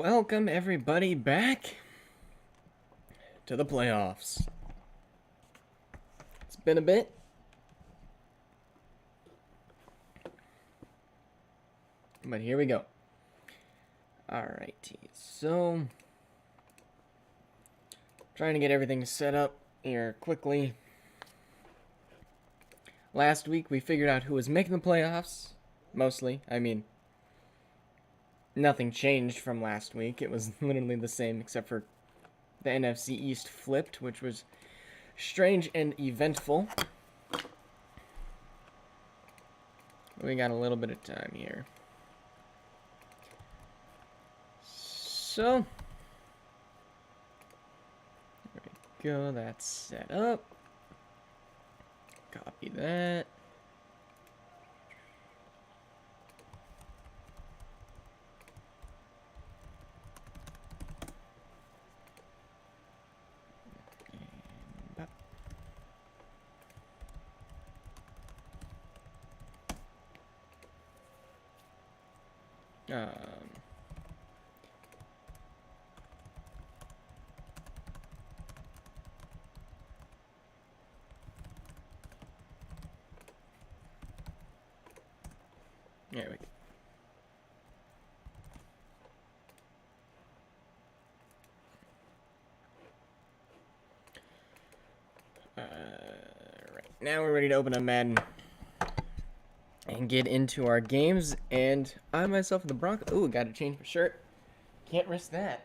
Welcome everybody back to the playoffs. It's been a bit. But here we go. Alrighty, so trying to get everything set up here quickly. Last week we figured out who was making the playoffs, mostly. I mean, nothing changed from last week. It was literally the same except for the NFC East flipped, which was strange and eventful. We got a little bit of time here. So, there we go, that's set up. Copy that. There we go. Right, now we're ready to open up Madden and get into our games. And I myself in the Broncos. Ooh, got to change my shirt. Can't risk that.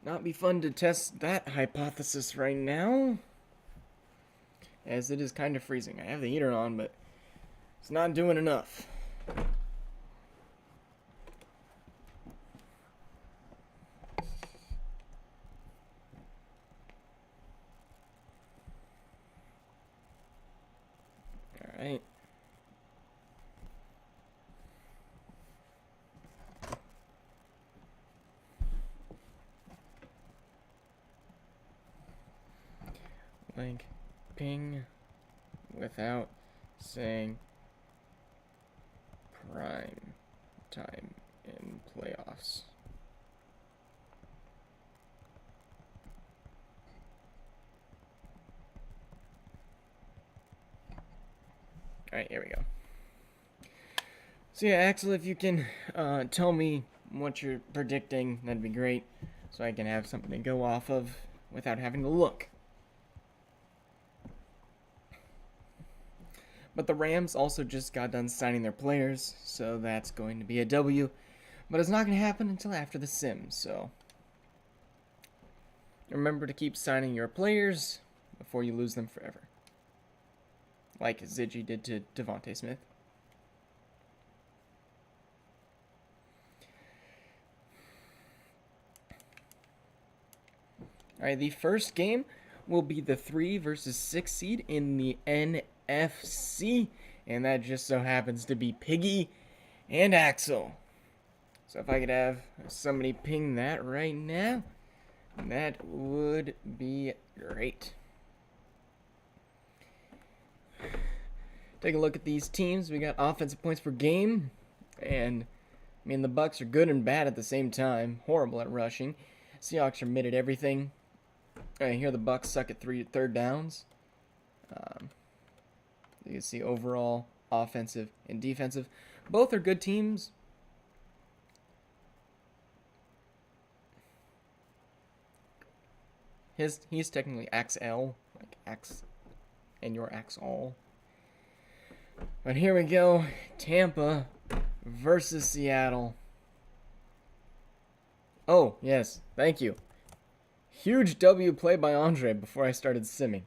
Not be fun to test that hypothesis right now, as it is kind of freezing. I have the heater on, but it's not doing enough. All right. Like ping without saying prime time in playoffs. Alright, here we go. So yeah, Axel, if you can tell me what you're predicting, that'd be great, so I can have something to go off of without having to look. But the Rams also just got done signing their players, so that's going to be a W. But it's not going to happen until after the sim, so remember to keep signing your players before you lose them forever. Like Ziggy did to Devontae Smith. Alright, the first game will be the 3 versus 6 seed in the NFC, and that just so happens to be Piggy and Axel. So if I could have somebody ping that right now, that would be great. Take a look at these teams. We got offensive points per game, and I mean the Bucks are good and bad at the same time. Horrible at rushing. Seahawks are mid at everything. Here the Bucks suck at third downs. You can see overall offensive and defensive. Both are good teams. He's technically XL, like X, and your XL. But here we go, Tampa versus Seattle. Oh, yes, thank you. Huge W play by Andre before I started simming.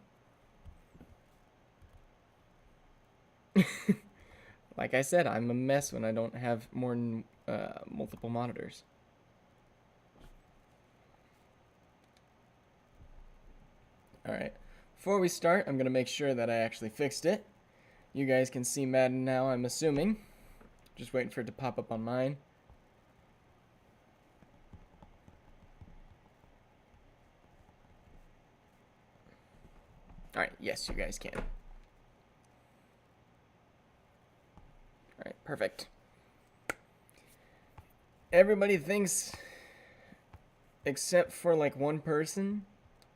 Like I said, I'm a mess when I don't have more than multiple monitors. Alright, before we start, I'm going to make sure that I actually fixed it. You guys can see Madden now, I'm assuming. Just waiting for it to pop up on mine. All right, yes, you guys can. All right, perfect. Everybody thinks, except for like one person,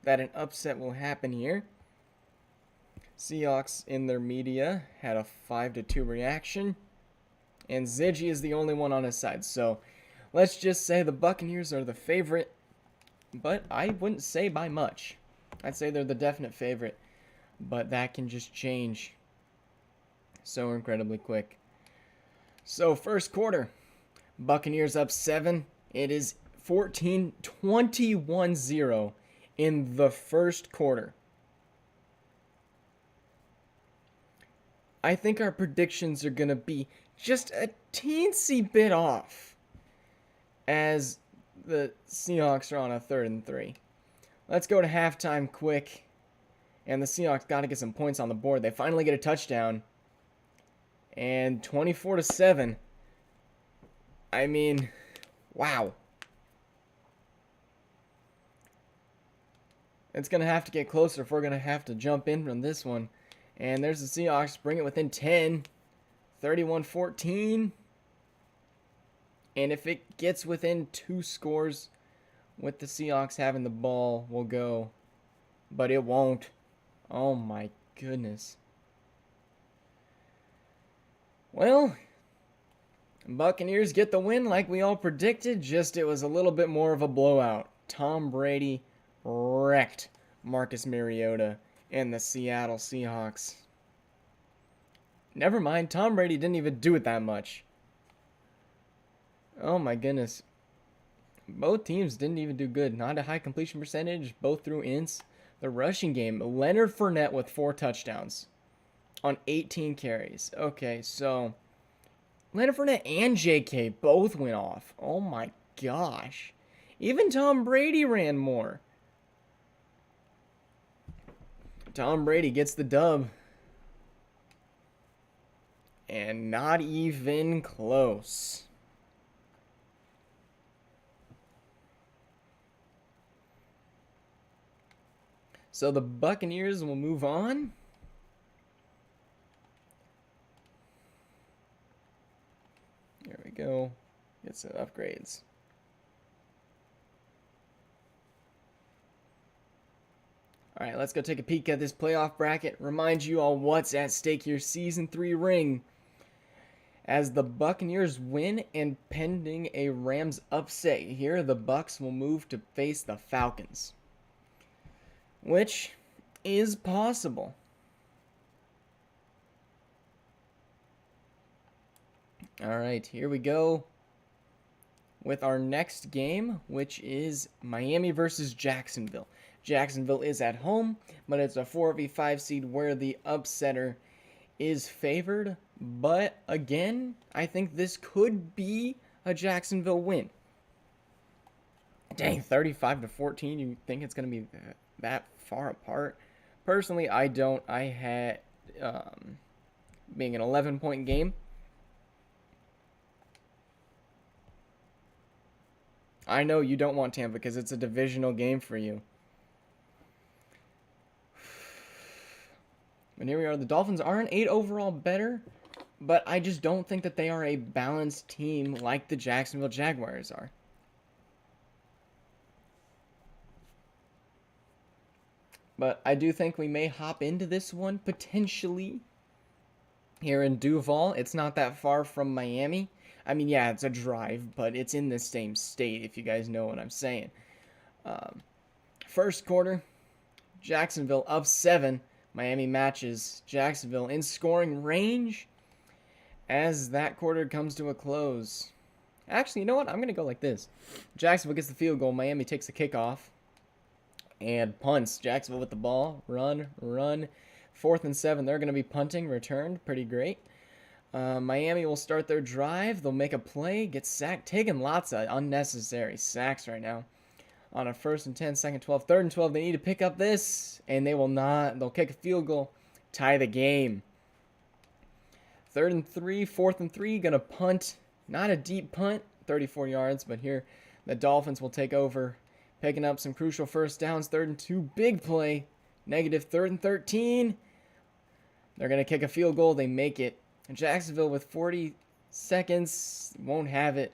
that an upset will happen here. Seahawks in their media had a 5-2 reaction, and Ziggy is the only one on his side. So let's just say the Buccaneers are the favorite, but I wouldn't say by much. I'd say they're the definite favorite, but that can just change so incredibly quick. So first quarter, Buccaneers up 7. It is 14-21-0 in the first quarter. I think our predictions are going to be just a teensy bit off as the Seahawks are on a 3rd and 3. Let's go to halftime quick. And the Seahawks got to get some points on the board. They finally get a touchdown. And 24-7. I mean, wow. It's going to have to get closer if we're going to have to jump in from this one. And there's the Seahawks, bring it within 10. 31-14. And if it gets within 2 scores with the Seahawks having the ball, we'll go. But it won't. Oh my goodness. Well, Buccaneers get the win like we all predicted, just it was a little bit more of a blowout. Tom Brady wrecked Marcus Mariota and the Seattle Seahawks. Never mind, Tom Brady didn't even do it that much. Oh my goodness. Both teams didn't even do good. Not a high completion percentage, both threw ints. The rushing game, Leonard Fournette with 4 touchdowns on 18 carries. Okay, so Leonard Fournette and JK both went off. Oh my gosh. Even Tom Brady ran more. Tom Brady gets the dub. And not even close. So the Buccaneers will move on. There we go. Get some upgrades. All right, let's go take a peek at this playoff bracket. Remind you all what's at stake here. Season 3 ring. As the Buccaneers win and pending a Rams upset here, the Bucs will move to face the Falcons. Which is possible. All right, here we go with our next game, which is Miami versus Jacksonville. Jacksonville is at home, but it's a 4v5 seed where the upsetter is favored. But again, I think this could be a Jacksonville win. Dang, 35-14. You think it's going to be that far apart? Personally, I don't. I had being an 11-point game. I know you don't want Tampa because it's a divisional game for you. And here we are. The Dolphins are an 8 overall better, but I just don't think that they are a balanced team like the Jacksonville Jaguars are. But I do think we may hop into this one potentially here in Duval. It's not that far from Miami. I mean, yeah, it's a drive, but it's in the same state, if you guys know what I'm saying. First quarter, Jacksonville up 7. Miami matches Jacksonville in scoring range as that quarter comes to a close. Actually, you know what? I'm going to go like this. Jacksonville gets the field goal. Miami takes the kickoff and punts. Jacksonville with the ball. Run. 4th and 7. They're going to be punting. Returned. Pretty great. Miami will start their drive. They'll make a play. Get sacked. Taking lots of unnecessary sacks right now. On a 1st and 10, 2nd, 12, 3rd and 12. They need to pick up this. And they will not. They'll kick a field goal. Tie the game. 3rd and 3. 4th and 3. Going to punt. Not a deep punt. 34 yards. But here the Dolphins will take over. Picking up some crucial first downs. 3rd and 2. Big play. Negative third and 13. They're going to kick a field goal. They make it. Jacksonville with 40 seconds. Won't have it.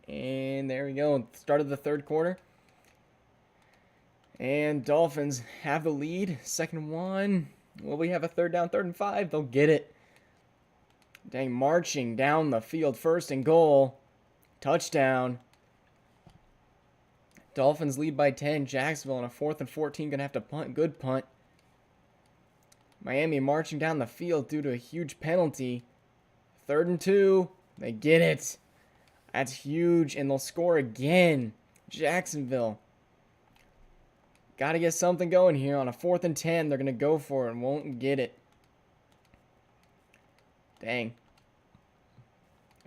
And there we go. Start of the third quarter. And Dolphins have the lead. Second one. Will we have a third down? Third and 5. They'll get it. Dang, marching down the field. First and goal. Touchdown. Dolphins lead by 10. Jacksonville on a 4th and 14. Going to have to punt. Good punt. Miami marching down the field due to a huge penalty. 3rd and 2. They get it. That's huge. And they'll score again. Jacksonville. Got to get something going here. On a 4th and 10. They're going to go for it and won't get it. Dang.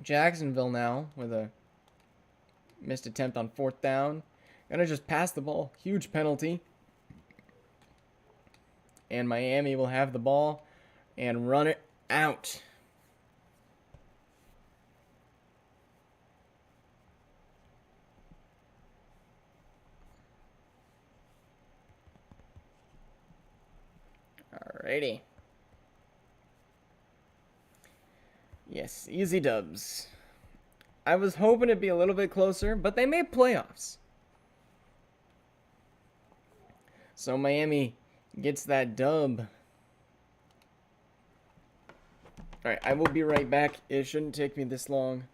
Jacksonville now with a missed attempt on 4th down. Gonna just pass the ball. Huge penalty. And Miami will have the ball and run it out. Alrighty. Yes, easy dubs. I was hoping it'd be a little bit closer, but they made playoffs. So Miami gets that dub. Alright, I will be right back. It shouldn't take me this long.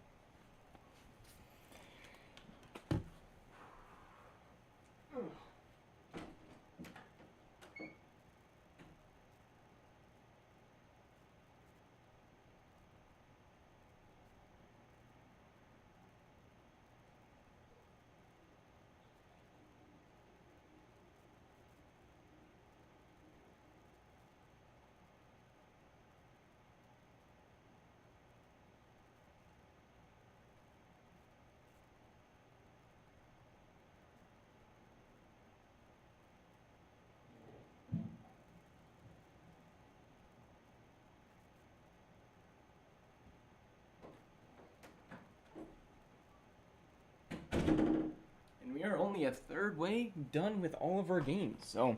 And we are only a third way done with all of our games, so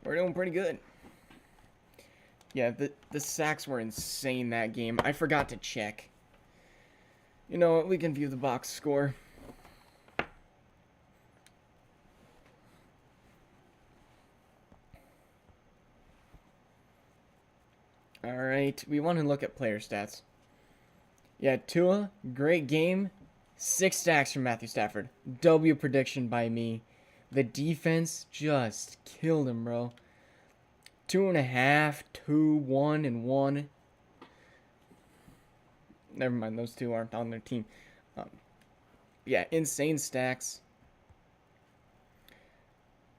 we're doing pretty good. Yeah, the sacks were insane that game. I forgot to check. You know what? We can view the box score. Alright, we want to look at player stats. Yeah, Tua, great game. 6 stacks from Matthew Stafford. W prediction by me. The defense just killed him, bro. 2.5, 2, 1, and 1. Never mind, those two aren't on their team. Yeah, insane stacks.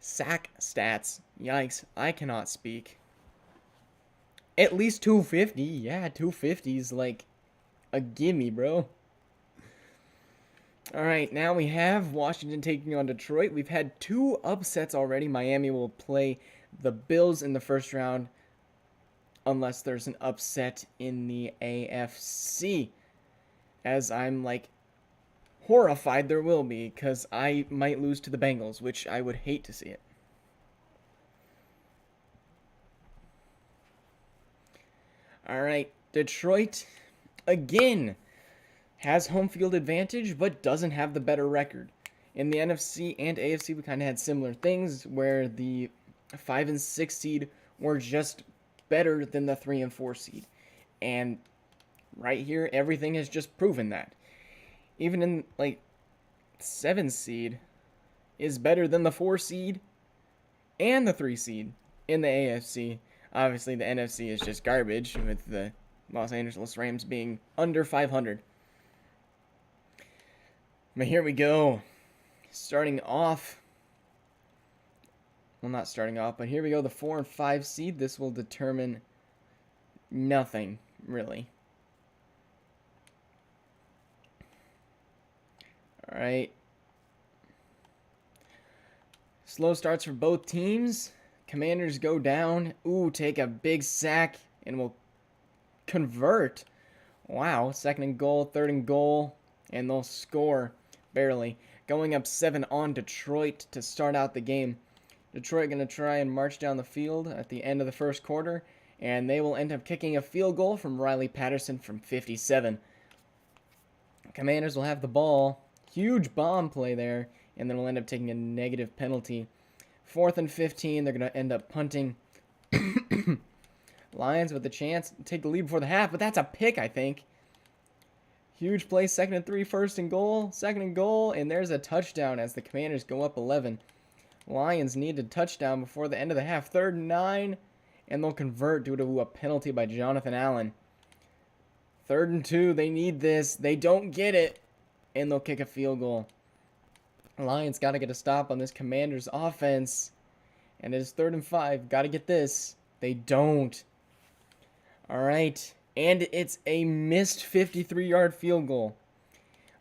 Sack stats. Yikes, I cannot speak. At least 250. Yeah, 250 is like a gimme, bro. Alright, now we have Washington taking on Detroit. We've had 2 upsets already. Miami will play the Bills in the first round unless there's an upset in the AFC. As I'm like horrified there will be, because I might lose to the Bengals, which I would hate to see it. Alright, Detroit again has home field advantage, but doesn't have the better record. In the NFC and AFC, we kind of had similar things, where the 5 and 6 seed were just better than the 3 and 4 seed. And right here, everything has just proven that. Even in, like, 7 seed is better than the 4 seed and the 3 seed in the AFC. Obviously, the NFC is just garbage, with the Los Angeles Rams being under 500. But here we go. Starting off. Well, not starting off, but here we go. The 4 and 5 seed. This will determine nothing, really. Alright. Slow starts for both teams. Commanders go down. Ooh, take a big sack and will convert. Wow. 2nd and goal, 3rd and goal, and they'll score. Barely. going up 7 on Detroit to start out the game. Detroit going to try and march down the field at the end of the first quarter, and they will end up kicking a field goal from Riley Patterson from 57. Commanders will have the ball. Huge bomb play there, and then we'll end up taking a negative penalty. 4th and 15, they're going to end up punting. Lions with the chance to take the lead before the half, but that's a pick, I think. Huge play, 2nd and 3, 1st and goal, 2nd and goal, and there's a touchdown as the Commanders go up 11. Lions need a touchdown before the end of the half. 3rd and 9, and they'll convert due to a penalty by Jonathan Allen. 3rd and 2, they need this. They don't get it, and they'll kick a field goal. Lions got to get a stop on this Commanders offense, and it is 3rd and 5. Got to get this. They don't. All right, and it's a missed 53-yard field goal.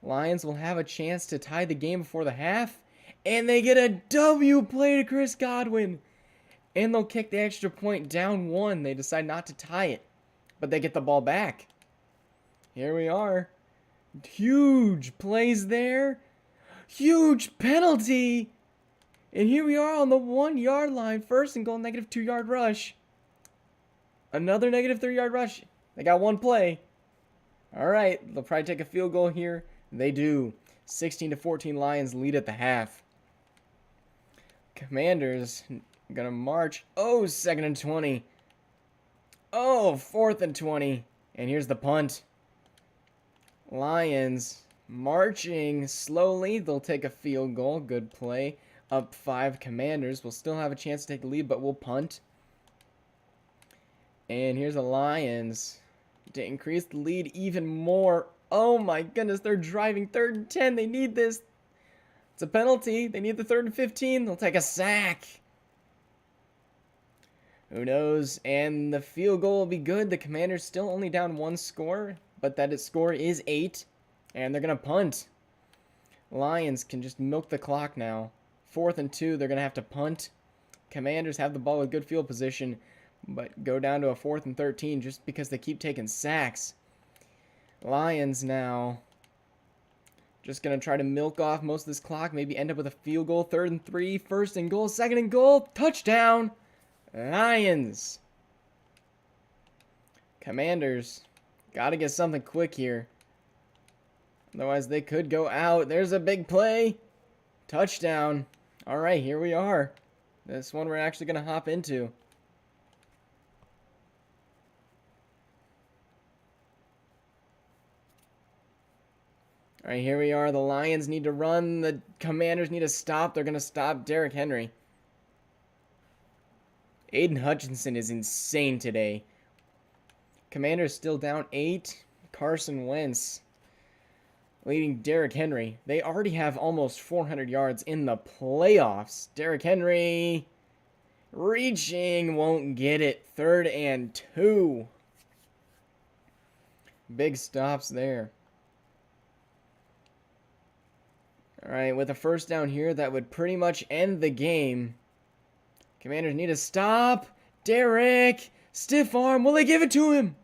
Lions will have a chance to tie the game before the half, and they get a W play to Chris Godwin. And they'll kick the extra point down 1. They decide not to tie it, but they get the ball back. Here we are. Huge plays there. Huge penalty. And here we are on the 1-yard line. 1st and goal, negative 2-yard rush. Another negative 3-yard rush. They got 1 play. All right, they'll probably take a field goal here. They do. 16-14 Lions lead at the half. Commanders gonna march. Oh, 2nd and 20. Oh, 4th and 20. And here's the punt. Lions marching slowly. They'll take a field goal. Good play. Up 5 Commanders. Will still have a chance to take the lead, but we'll punt. And here's the Lions to increase the lead even more. Oh my goodness, they're driving. 3rd and 10. They need this. It's a penalty. They need the 3rd and 15. They'll take a sack. Who knows? And the field goal will be good. The Commanders still only down 1 score, but that score is 8. And they're going to punt. Lions can just milk the clock now. 4th and 2, they're going to have to punt. Commanders have the ball with good field position, but go down to a 4th and 13 just because they keep taking sacks. Lions now just going to try to milk off most of this clock, maybe end up with a field goal. 3rd and 3, 1st and goal, 2nd and goal, touchdown, Lions. Commanders got to get something quick here. Otherwise, they could go out. There's a big play. Touchdown. All right, here we are. This one we're actually going to hop into. All right, here we are. The Lions need to run. The Commanders need to stop. They're going to stop Derrick Henry. Aiden Hutchinson is insane today. Commanders still down 8. Carson Wentz leading Derrick Henry. They already have almost 400 yards in the playoffs. Derrick Henry reaching, won't get it. 3rd and 2. Big stops there. All right, with a 1st down here, that would pretty much end the game. Commanders need to stop. Derrick, stiff arm. Will they give it to him?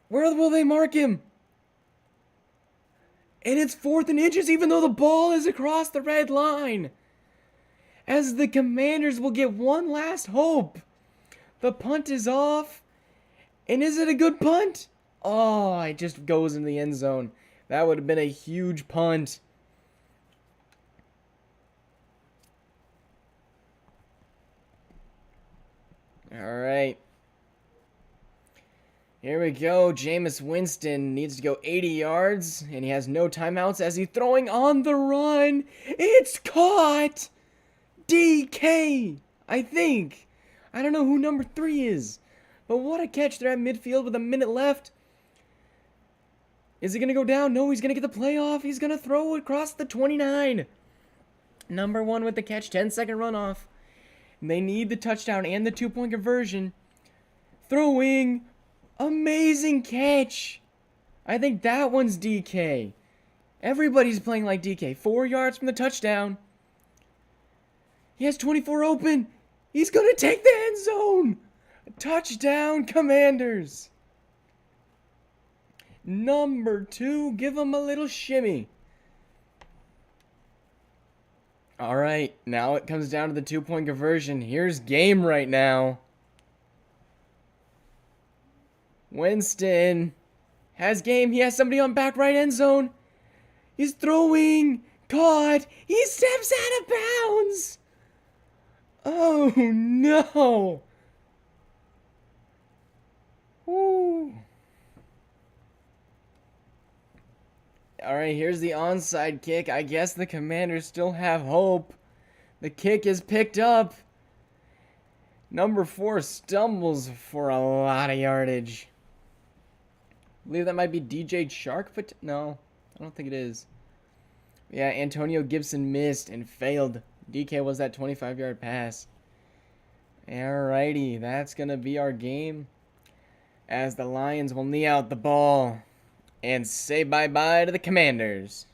Where will they mark him? And it's 4th and inches, even though the ball is across the red line. As the Commanders will get one last hope. The punt is off. And is it a good punt? Oh, it just goes into the end zone. That would have been a huge punt. All right. Here we go. Jameis Winston needs to go 80 yards, and he has no timeouts as he's throwing on the run. It's caught! DK, I think. I don't know who number 3 is, but what a catch. They're at midfield with a minute left. Is he going to go down? No, he's going to get the playoff. He's going to throw across the 29. Number 1 with the catch, 10-second runoff. They need the touchdown and the 2-point conversion. Throwing. Amazing catch. I think that one's DK. Everybody's playing like DK. 4 yards from the touchdown. He has 24 open. He's going to take the end zone. Touchdown, Commanders. Number 2, give him a little shimmy. All right, now it comes down to the 2-point conversion. Here's game right now. Winston has game. He has somebody on back right end zone. He's throwing. Caught. He steps out of bounds. Oh, no. Woo. All right, here's the onside kick. I guess the Commanders still have hope. The kick is picked up. Number 4 stumbles for a lot of yardage. I believe that might be DJ Chark, but no, I don't think it is. Yeah, Antonio Gibson missed and failed. DK was that 25-yard pass. Alrighty, that's going to be our game, as the Lions will knee out the ball and say bye-bye to the Commanders.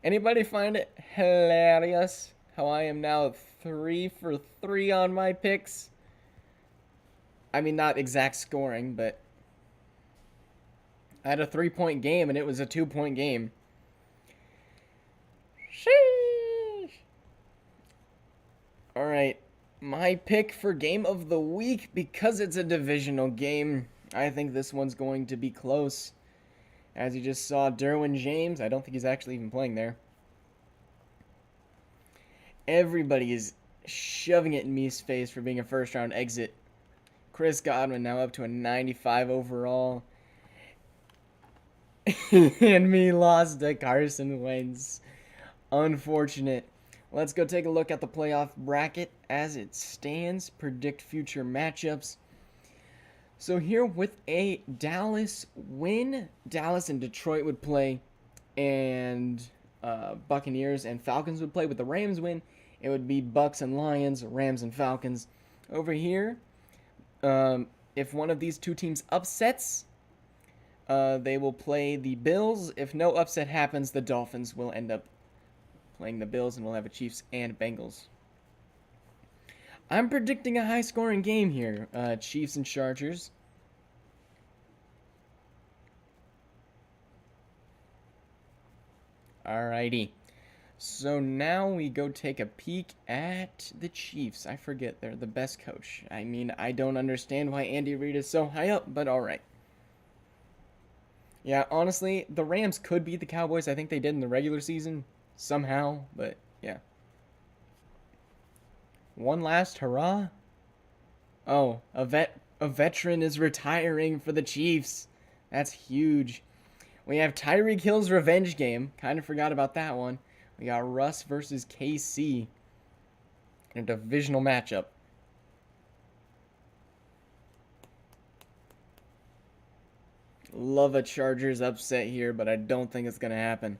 Anybody find it hilarious how I am now 3 for 3 on my picks? I mean, not exact scoring, but I had a 3-point game and it was a 2-point game. Sheesh. All right, my pick for game of the week, because it's a divisional game, I think this one's going to be close. As you just saw, Derwin James, I don't think he's actually even playing there. Everybody is shoving it in me's face for being a first-round exit. Chris Godwin now up to a 95 overall. And me lost to Carson Wentz. Unfortunate. Let's go take a look at the playoff bracket as it stands. Predict future matchups. So here with a Dallas win, Dallas and Detroit would play, and Buccaneers and Falcons would play. With the Rams win, it would be Bucs and Lions, Rams and Falcons. Over here, if one of these two teams upsets, they will play the Bills. If no upset happens, the Dolphins will end up playing the Bills, and we'll have a Chiefs and Bengals. I'm predicting a high-scoring game here. Chiefs and Chargers. Alrighty. So now we go take a peek at the Chiefs. I forget they're the best coach. I mean, I don't understand why Andy Reid is so high up, but alright. Yeah, honestly, the Rams could beat the Cowboys. I think they did in the regular season somehow, but yeah. One last hurrah. Oh, a veteran is retiring for the Chiefs. That's huge. We have Tyreek Hill's revenge game. Kind of forgot about that one. We got Russ versus KC in a divisional matchup. Love a Chargers upset here, but I don't think it's going to happen.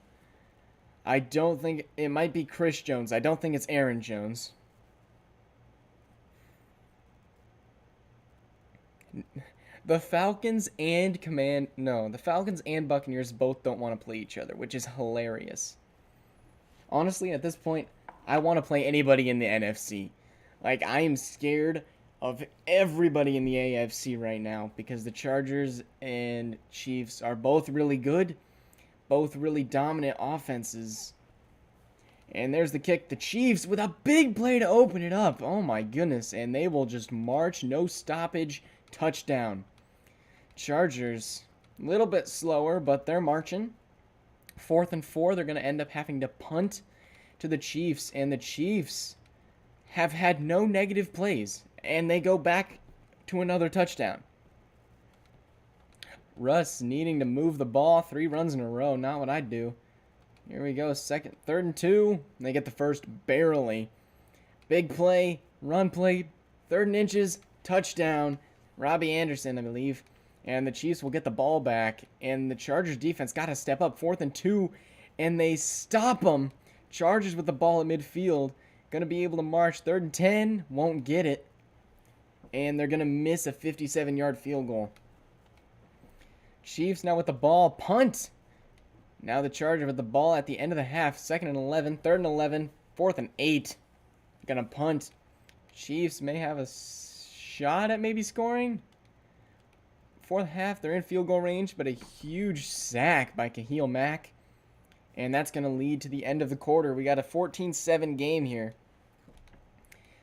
I don't think it might be Chris Jones. I don't think it's Aaron Jones. The Falcons and Buccaneers both don't want to play each other, which is hilarious. Honestly, at this point, I want to play anybody in the NFC. Like, I am scared of everybody in the AFC right now, because the Chargers and Chiefs are both really good, both really dominant offenses. And there's the kick. The Chiefs with a big play to open it up. Oh my goodness. And they will just march, no stoppage, touchdown. Chargers, a little bit slower, but they're marching. 4th and 4, they're going to end up having to punt to the Chiefs. And the Chiefs have had no negative plays, and they go back to another touchdown. Russ needing to move the ball. 3 runs in a row, not what I'd do. Here we go, 3rd and 2. They get the first barely. Big play, run play, 3rd and inches, touchdown. Robbie Anderson, I believe. And the Chiefs will get the ball back. And the Chargers defense got to step up. 4th and 2. And they stop them. Chargers with the ball at midfield. Going to be able to march. 3rd and 10. Won't get it. And they're going to miss a 57-yard field goal. Chiefs now with the ball. Punt. Now the Chargers with the ball at the end of the half. 2nd and 11. 3rd and 11. 4th and 8. Going to punt. Chiefs may have a shot at maybe scoring. fourth half. They're in field goal range, but a huge sack by Kahil Mack. And that's going to lead to the end of the quarter. We got a 14-7 game here.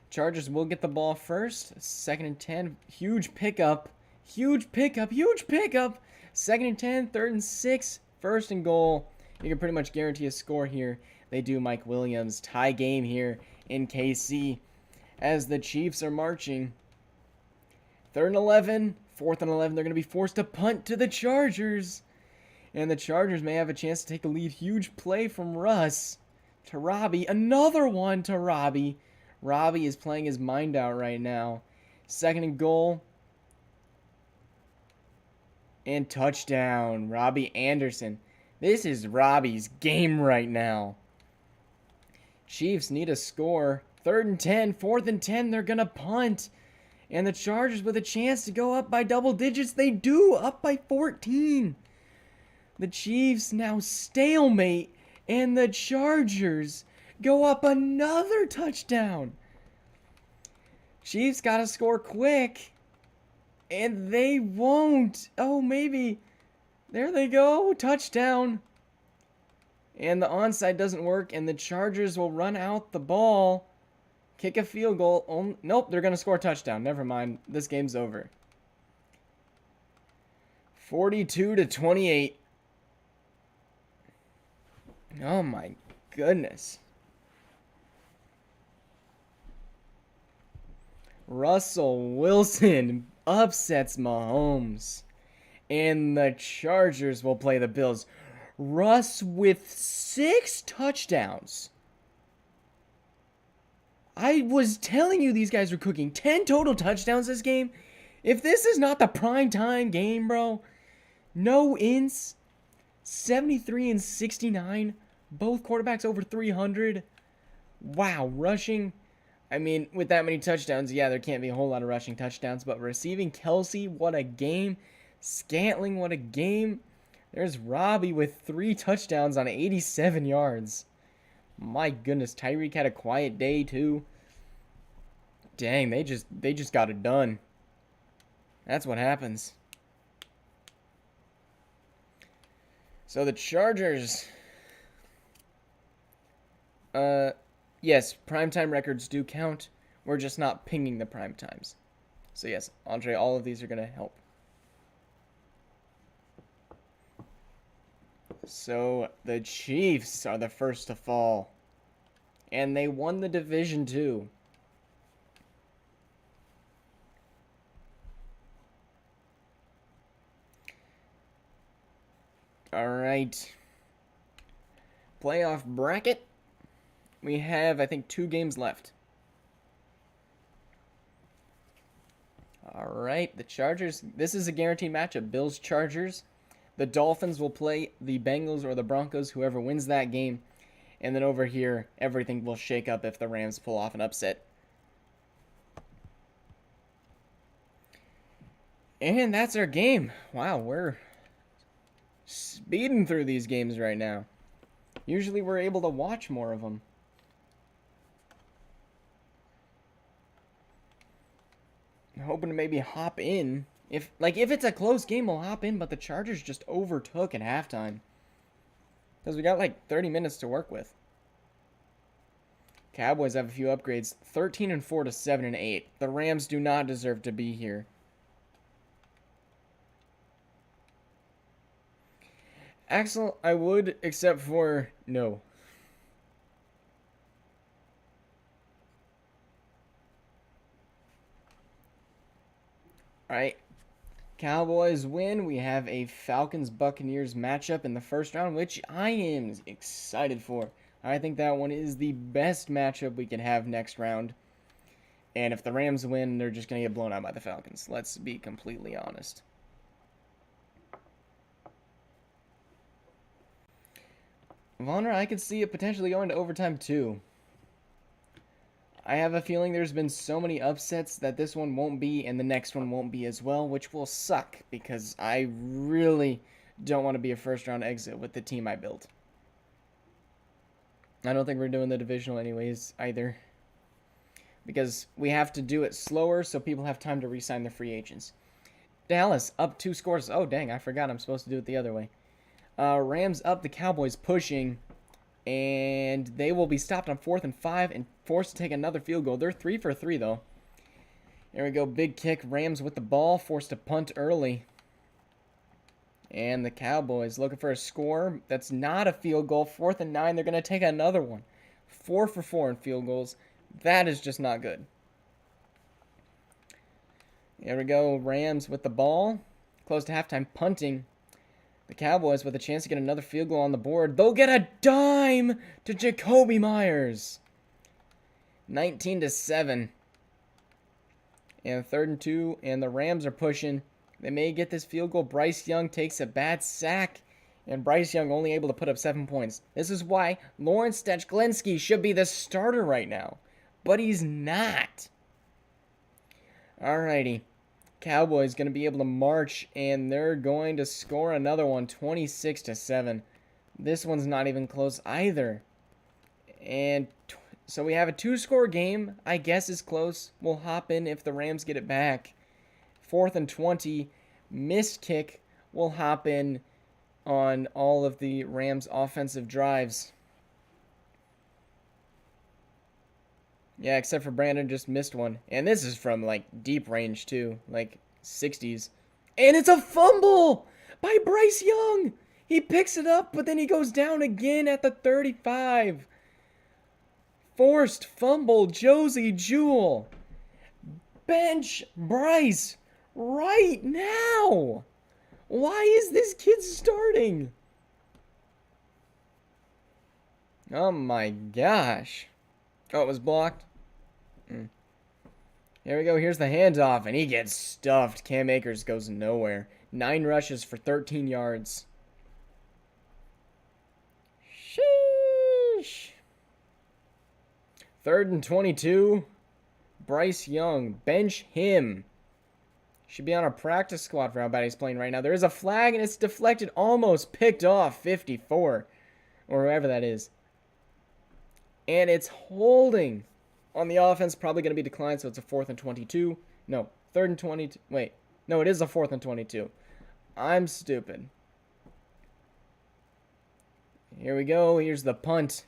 Chargers will get the ball first. 2nd and 10. Huge pickup. Huge pickup. Huge pickup. 2nd and 10. 3rd and 6. 1st and goal. You can pretty much guarantee a score here. They do Mike Williams. Tie game here in KC as the Chiefs are marching. 3rd and 11. 4th and 11. They're going to be forced to punt to the Chargers. And the Chargers may have a chance to take the lead. Huge play from Russ to Robbie. Another one to Robbie. Robbie is playing his mind out right now. 2nd and goal. And touchdown. Robbie Anderson. This is Robbie's game right now. Chiefs need a score. 3rd and 10. 4th and 10. They're going to punt. And the Chargers with a chance to go up by double digits. They do. Up by 14. The Chiefs now stalemate. And the Chargers go up another touchdown. Chiefs got to score quick. And they won't. Oh, maybe. There they go. Touchdown. And the onside doesn't work. And the Chargers will run out the ball. Kick a field goal. Oh, nope, they're going to score a touchdown. Never mind. This game's over. 42-28. Oh, my goodness. Russell Wilson upsets Mahomes. And the Chargers will play the Bills. Russ with 6 touchdowns. I was telling you these guys were cooking. 10 total touchdowns this game. If this is not the primetime game, bro. No ints. 73 and 69. Both quarterbacks over 300. Wow, rushing. I mean, with that many touchdowns, yeah, there can't be a whole lot of rushing touchdowns. But receiving, Kelsey, what a game. Scantling, what a game. There's Robbie with 3 touchdowns on 87 yards. My goodness, Tyreek had a quiet day too. Dang, they just got it done. That's what happens. So the Chargers. Yes, primetime records do count. We're just not pinging the prime times. So yes, Andre, all of these are going to help. So the Chiefs are the first to fall. And they won the division too. Alright. Playoff bracket. We have, I think, 2 games left. Alright, the Chargers. This is a guaranteed matchup. Bills-Chargers. The Dolphins will play the Bengals or the Broncos, whoever wins that game. And then over here, everything will shake up if the Rams pull off an upset. And that's our game. Wow, we're speeding through these games right now. Usually we're able to watch more of them. I'm hoping to maybe hop in. If it's a close game, we'll hop in, but the Chargers just overtook at halftime. Because we got like 30 minutes to work with. Cowboys have a few upgrades. 13-4 to 7-8. The Rams do not deserve to be here. Axel, I would, except for no. Alright. Cowboys win. We have a Falcons-Buccaneers matchup in the first round, which I am excited for. I think that one is the best matchup we can have next round. And if the Rams win, they're just going to get blown out by the Falcons. Let's be completely honest. Vonra, I could see it potentially going to overtime too. I have a feeling there's been so many upsets that this one won't be and the next one won't be as well, which will suck because I really don't want to be a first-round exit with the team I built. I don't think we're doing the divisional anyways either because we have to do it slower so people have time to re-sign their free agents. Dallas up 2 scores. Oh, dang, I forgot I'm supposed to do it the other way. Rams up, the Cowboys pushing. And they will be stopped on 4th and 5 and forced to take another field goal. They're 3 for 3, though. Here we go, big kick. Rams with the ball, forced to punt early. And the Cowboys looking for a score. That's not a field goal. 4th and 9, they're going to take another one. 4 for 4 in field goals. That is just not good. Here we go, Rams with the ball. Close to halftime, punting. The Cowboys with a chance to get another field goal on the board. They'll get a dime to Jacoby Myers. 19-7. And 3rd and 2, and the Rams are pushing. They may get this field goal. Bryce Young takes a bad sack, and Bryce Young only able to put up 7 points. This is why Lawrence Stechlinski should be the starter right now, but he's not. Alrighty. Cowboys going to be able to march, and they're going to score another one, 26-7. This one's not even close either. And so we have a 2-score game. I guess is close. We'll hop in if the Rams get it back. 4th and 20, missed kick. We'll hop in on all of the Rams' offensive drives. Yeah, except for Brandon just missed one. And this is from, like, deep range, too. Like, 60s. And it's a fumble by Bryce Young. He picks it up, but then he goes down again at the 35. Forced fumble, Josie Jewell. Bench Bryce right now. Why is this kid starting? Oh, my gosh. Oh, it was blocked. Here we go. Here's the handoff, and he gets stuffed. Cam Akers goes nowhere. 9 rushes for 13 yards. Sheesh. 3rd and 22. Bryce Young. Bench him. Should be on our practice squad for how bad he's playing right now. There is a flag, and it's deflected. Almost picked off. 54. Or whoever that is. And it's holding. On the offense, probably going to be declined, so it's a 4th and 22. No, 3rd and 22. Wait. No, it is a 4th and 22. I'm stupid. Here we go. Here's the punt.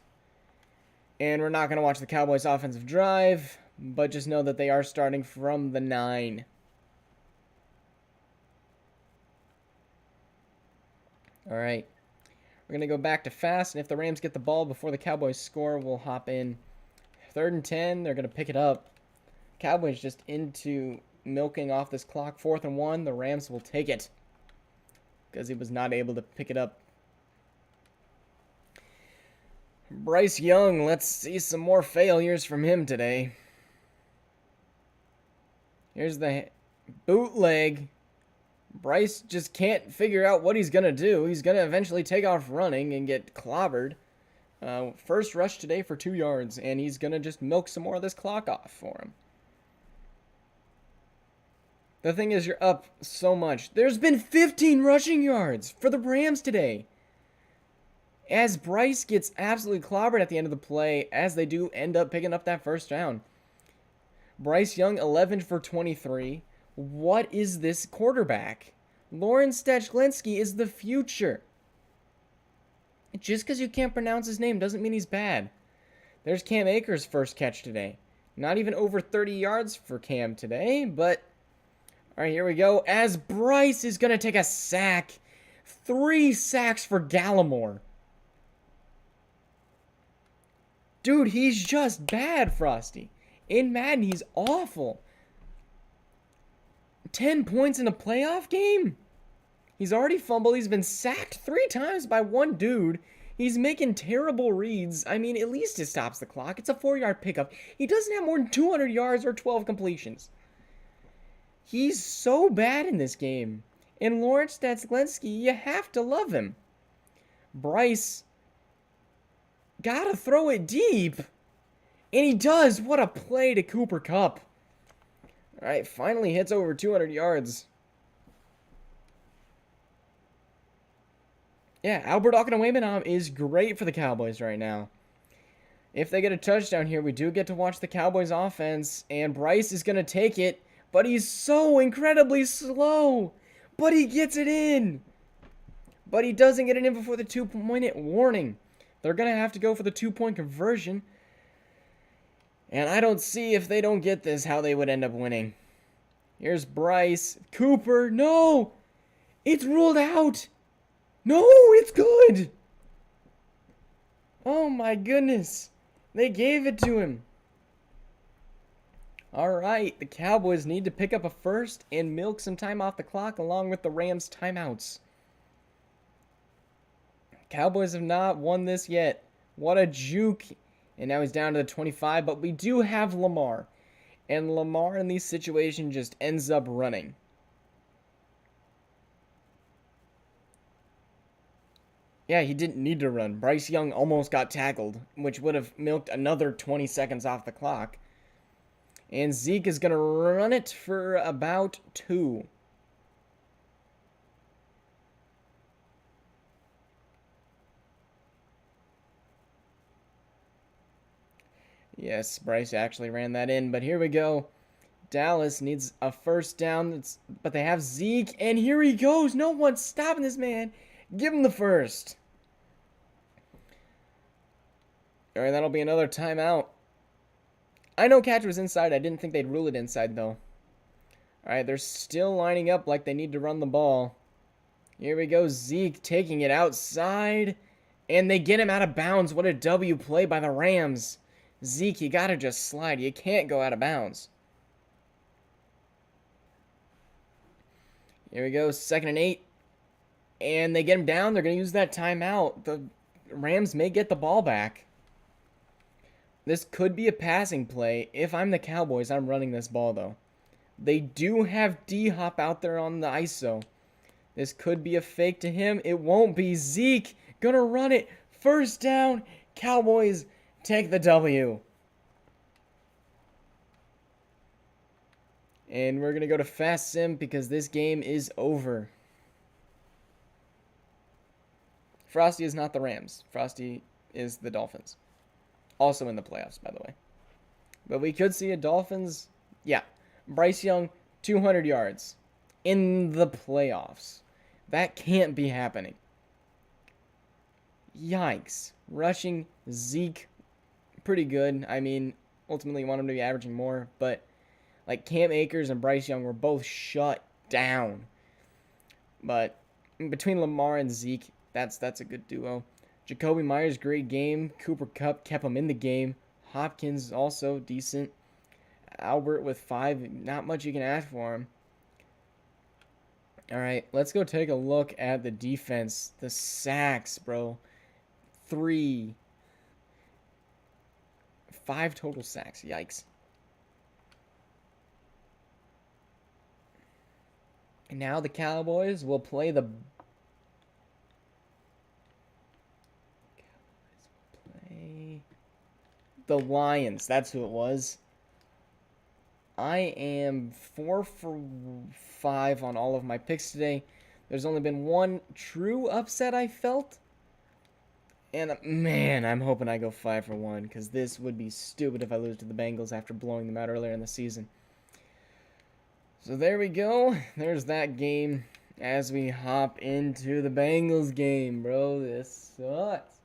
And we're not going to watch the Cowboys' offensive drive, but just know that they are starting from the 9. All right. We're going to go back to fast, and if the Rams get the ball before the Cowboys score, we'll hop in. 3rd and 10, they're going to pick it up. Cowboys just into milking off this clock. 4th and 1, the Rams will take it because he was not able to pick it up. Bryce Young, let's see some more failures from him today. Here's the bootleg. Bryce just can't figure out what he's going to do. He's going to eventually take off running and get clobbered. First rush today for 2 yards, and he's going to just milk some more of this clock off for him. The thing is, you're up so much. There's been 15 rushing yards for the Rams today. As Bryce gets absolutely clobbered at the end of the play, as they do end up picking up that first down. Bryce Young, 11 for 23. What is this quarterback? Lawrence Stechlinski is the future. Just because you can't pronounce his name doesn't mean he's bad. There's Cam Akers' first catch today. Not even over 30 yards for Cam today, but... Alright, here we go. As Bryce is going to take a sack. 3 sacks for Gallimore. Dude, he's just bad, Frosty. In Madden, he's awful. 10 points in a playoff game? He's already fumbled. He's been sacked 3 times by one dude. He's making terrible reads. I mean, at least it stops the clock. It's a 4-yard pickup. He doesn't have more than 200 yards or 12 completions. He's so bad in this game. And Lawrence Stechlinski, you have to love him. Bryce, gotta throw it deep. And he does. What a play to Cooper Kupp. All right, finally hits over 200 yards. Yeah, Albert Okwuegbunam is great for the Cowboys right now. If they get a touchdown here, we do get to watch the Cowboys offense, and Bryce is going to take it, But he's so incredibly slow. But he gets it in. But he doesn't get it in before the 2-minute warning. They're going to have to go for the 2-point conversion. And I don't see, if they don't get this, how they would end up winning. Here's Bryce. Cooper. No. It's ruled out. No, it's good. Oh my goodness. They gave it to him. Alright, the Cowboys need to pick up a first and milk some time off the clock along with the Rams' timeouts. Cowboys have not won this yet. What a juke. And now he's down to the 25, but we do have Lamar. And Lamar in these situations just ends up running. Yeah, he didn't need to run. Bryce Young almost got tackled, which would have milked another 20 seconds off the clock. And Zeke is going to run it for about 2. Yes, Bryce actually ran that in, but here we go. Dallas needs a first down, but they have Zeke, and here he goes. No one's stopping this man. Give him the first. All right, that'll be another timeout. I know catch was inside. I didn't think they'd rule it inside, though. All right, they're still lining up like they need to run the ball. Here we go. Zeke taking it outside, and they get him out of bounds. What a W play by the Rams. Zeke, you got to just slide. You can't go out of bounds. Here we go. 2nd and 8. And they get him down. They're going to use that timeout. The Rams may get the ball back. This could be a passing play. If I'm the Cowboys, I'm running this ball, though. They do have D-Hop out there on the ISO. This could be a fake to him. It won't be. Zeke gonna run it. First down. Cowboys take the W. And we're gonna go to Fast Sim because this game is over. Frosty is not the Rams. Frosty is the Dolphins. Also in the playoffs, by the way. But we could see a Dolphins... Yeah. Bryce Young, 200 yards. In the playoffs. That can't be happening. Yikes. Rushing Zeke, pretty good. I mean, ultimately you want him to be averaging more. But, like, Cam Akers and Bryce Young were both shut down. But between Lamar and Zeke, that's a good duo. Jacoby Myers, great game. Cooper Kupp kept him in the game. Hopkins also decent. Albert with 5. Not much you can ask for him. All right, let's go take a look at the defense. The sacks, bro. 3. 5 total sacks. Yikes. And now the Cowboys will play the... The Lions. That's who it was. I am 4 for 5 on all of my picks today. There's only been one true upset I felt. And man, I'm hoping I go 5 for 1 because this would be stupid if I lose to the Bengals after blowing them out earlier in the season. So there we go. There's that game as we hop into the Bengals game, bro. This sucks.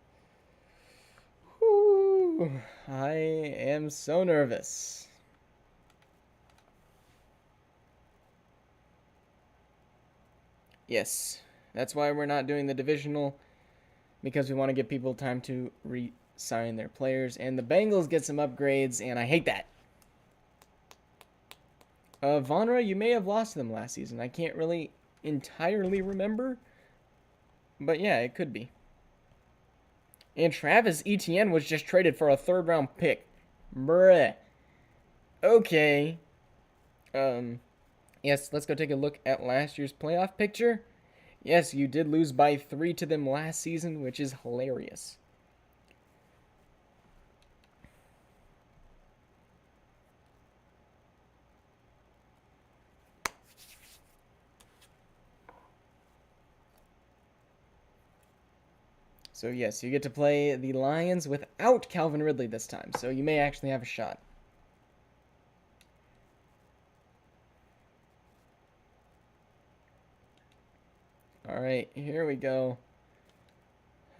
Whew. I am so nervous. Yes, that's why we're not doing the divisional, because we want to give people time to re-sign their players, and the Bengals get some upgrades, and I hate that. Vonra, you may have lost to them last season. I can't really entirely remember, but yeah, it could be. And Travis Etienne was just traded for a 3rd-round pick. Bruh. Okay. Yes, let's go take a look at last year's playoff picture. Yes, you did lose by 3 to them last season, which is hilarious. So yes, you get to play the Lions without Calvin Ridley this time, so you may actually have a shot. right, here we go.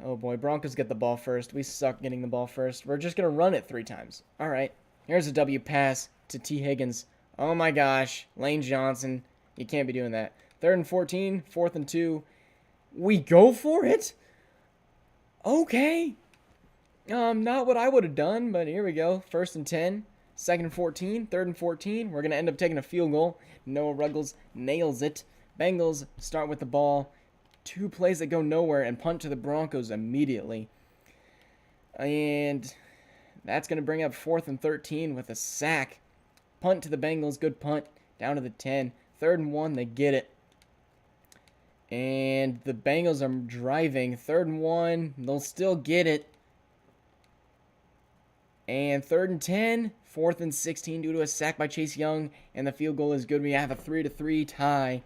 Oh boy, Broncos get the ball first. We suck getting the ball first. We're just going to run it 3 times. All right, here's a W pass to T. Higgins. Oh my gosh, Lane Johnson. You can't be doing that. 3rd and 14, 4th and 2. We go for it? Okay. Not what I would have done, but here we go. 1st and 10, 2nd and 14, 3rd and 14. We're going to end up taking a field goal. Noah Ruggles nails it. Bengals start with the ball. 2 plays that go nowhere and punt to the Broncos immediately. And that's going to bring up 4th and 13 with a sack. Punt to the Bengals. Good punt. Down to the 10. 3rd and 1. They get it. And the Bengals are driving. 3rd and 1. They'll still get it. And 3rd and 10. 4th and 16 due to a sack by Chase Young. And the field goal is good. We have a 3-3 tie.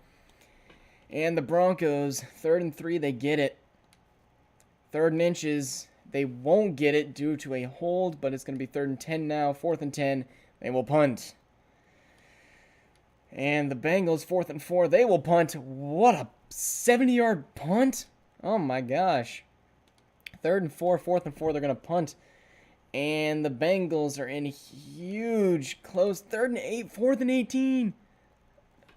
And the Broncos, 3rd and 3, they get it. 3rd and inches, they won't get it due to a hold, but it's going to be 3rd and 10 now. 4th and 10, they will punt. And the Bengals, 4th and 4, they will punt. What a 70-yard punt. Oh my gosh. 3rd and 4, 4th and 4, they're going to punt. And the Bengals are in huge, close 3rd and 8, 4th and 18.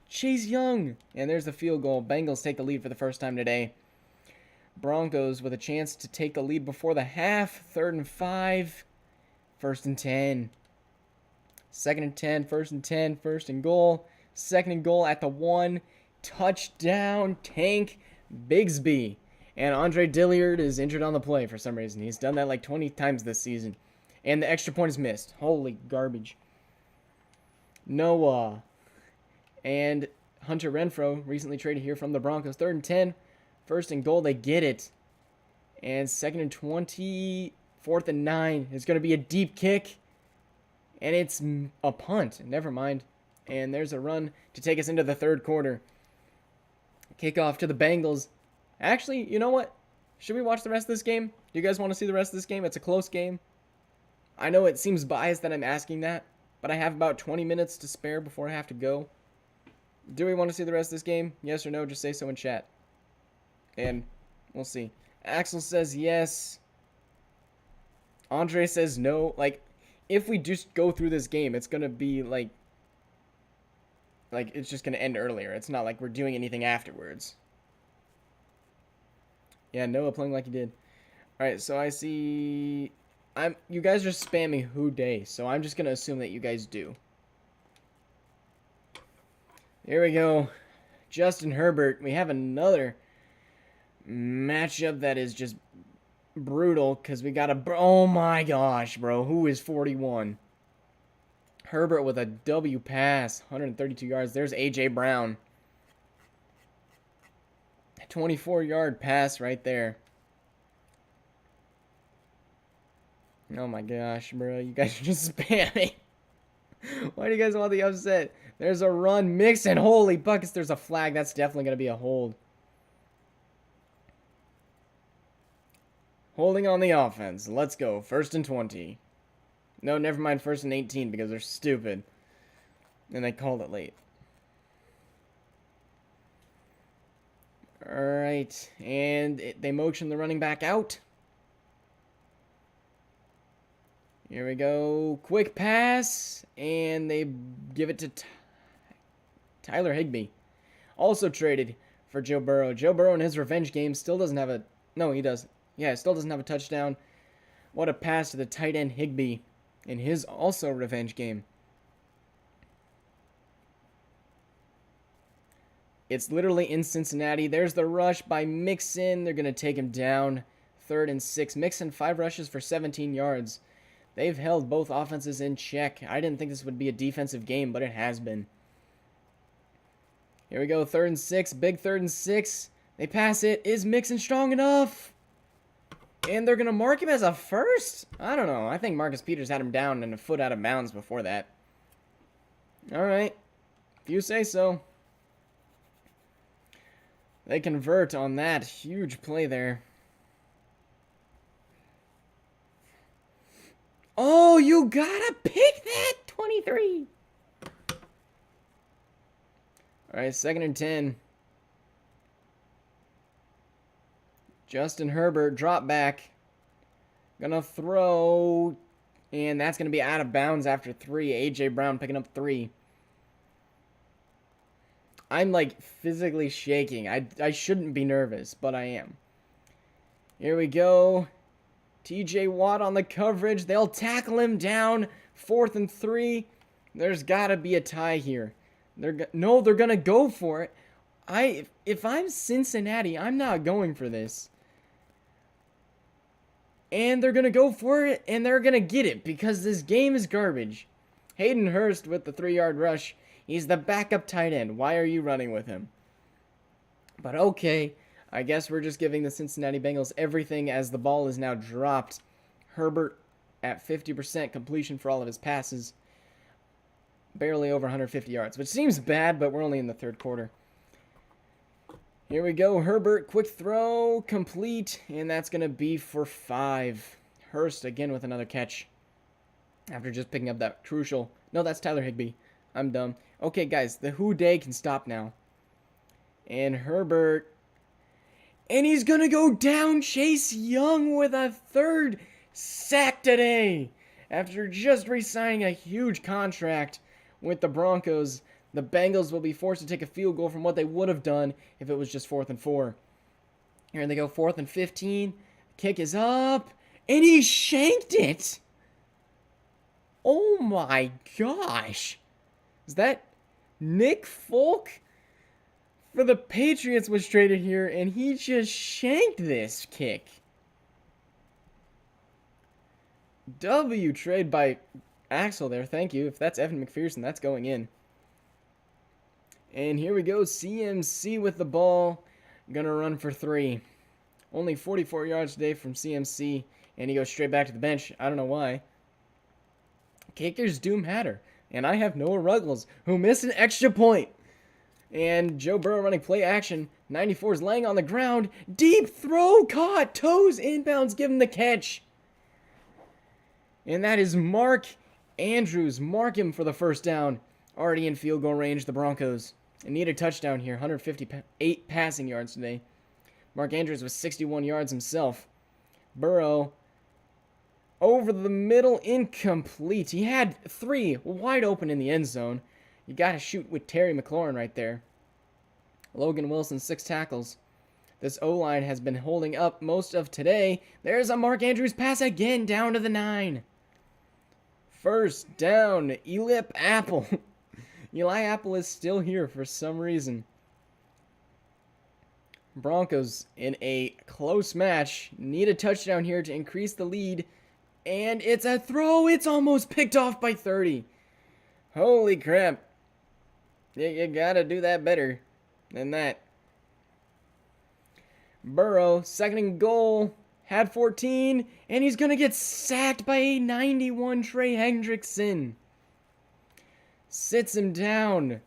Chase Young. And there's the field goal. Bengals take the lead for the first time today. Broncos with a chance to take the lead before the half. 3rd and 5. 1st and 10. 2nd and 10. 1st and 10. 1st and goal. 2nd and goal at the 1. Touchdown, Tank Bigsby. And Andre Dillard is injured on the play for some reason. He's done that like 20 times this season. And the extra point is missed. Holy garbage. Noah and Hunter Renfrow recently traded here from the Broncos. 3rd and 10. 1st and goal. They get it. And 2nd and 20. 4th and 9. It's going to be a deep kick. And it's a punt. Never mind. And there's a run to take us into the 3rd quarter. Kickoff to the Bengals. Actually, you know what? Should we watch the rest of this game? Do you guys want to see the rest of this game? It's a close game. I know it seems biased that I'm asking that, but I have about 20 minutes to spare before I have to go. Do we want to see the rest of this game? Yes or no? Just say so in chat. And we'll see. Axel says yes. Andre says no. Like, if we just go through this game, it's going to be like it's just going to end earlier. It's not like we're doing anything afterwards. Yeah, Noah playing like he did. Alright, so I see... You guys are spamming who day, so I'm just going to assume that you guys do. Here we go. Justin Herbert. We have another matchup that is just brutal because we got a... Oh my gosh, bro. Who is 41? Herbert with a W pass. 132 yards. There's A.J. Brown. 24-yard pass right there. Oh my gosh, bro. You guys are just spamming. Why do you guys want the upset? There's a run. Mixon. Holy buckets. There's a flag. That's definitely going to be a hold. Holding on the offense. Let's go. 1st and 20. No, never mind. 1st and 18 because they're stupid. And they called it late. Alright. And they motion the running back out. Here we go. Quick pass. And they give it to Tyler Higbee. Also traded for Joe Burrow. Joe Burrow in his revenge game still doesn't have a... No, he does. Yeah, still doesn't have a touchdown. What a pass to the tight end Higbee in his also revenge game. It's literally in Cincinnati. There's the rush by Mixon. They're going to take him down. 3rd and 6. Mixon, 5 rushes for 17 yards. They've held both offenses in check. I didn't think this would be a defensive game, but it has been. Here we go. 3rd and 6. Big 3rd and 6. They pass it. Is Mixon strong enough? And they're going to mark him as a first? I don't know. I think Marcus Peters had him down and a foot out of bounds before that. All right. If you say so. They convert on that huge play there. Oh, you gotta pick that! 23. All right, 2nd and 10. Justin Herbert, drop back. Gonna throw. And that's gonna be out of bounds after 3. A.J. Brown picking up 3. I'm like physically shaking. I shouldn't be nervous, but I am. Here we go. TJ Watt on the coverage. They'll tackle him down. 4th and 3. There's got to be a tie here. They're going to go for it. If I'm Cincinnati, I'm not going for this. And they're going to go for it, and they're going to get it because this game is garbage. Hayden Hurst with the 3-yard rush. He's the backup tight end. Why are you running with him? But okay, I guess we're just giving the Cincinnati Bengals everything as the ball is now dropped. Herbert at 50% completion for all of his passes. Barely over 150 yards, which seems bad, but we're only in the 3rd quarter. Here we go. Herbert, quick throw, complete, and that's going to be for 5. Hurst again with another catch after just picking up that crucial. No, that's Tyler Higbee. I'm dumb. Okay, guys, the Who Day can stop now. And Herbert. And he's going to go down. Chase Young with a 3rd sack today. After just re-signing a huge contract with the Broncos, the Bengals will be forced to take a field goal from what they would have done if it was just 4th and 4. Here they go, 4th and 15. Kick is up. And he shanked it. Oh my gosh. Is that Nick Folk for the Patriots was traded here, and he just shanked this kick. W trade by Axel there. Thank you. If that's Evan McPherson, that's going in. And here we go. CMC with the ball. Gonna run for 3. Only 44 yards today from CMC, and he goes straight back to the bench. I don't know why. Kickers do matter. And I have Noah Ruggles, who missed an extra point. And Joe Burrow running play action. 94 is laying on the ground. Deep throw caught. Toes inbounds. Give him the catch. And that is Mark Andrews. Mark him for the first down. Already in field goal range, the Broncos. And need a touchdown here. 158 passing yards today. Mark Andrews with 61 yards himself. Burrow over the middle, incomplete. He had 3 wide open in the end zone. You got to shoot with Terry McLaurin right there. Logan Wilson, 6 tackles. This O-line has been holding up most of today. There's a Mark Andrews pass again down to the 9. First down, Eli Apple. Eli Apple is still here for some reason. Broncos in a close match. Need a touchdown here to increase the lead. And it's a throw. It's almost picked off by 30. Holy crap. You gotta do that better than that. Burrow, 2nd and goal. Had 14. And he's gonna get sacked by a 91 Trey Hendrickson. Sits him down.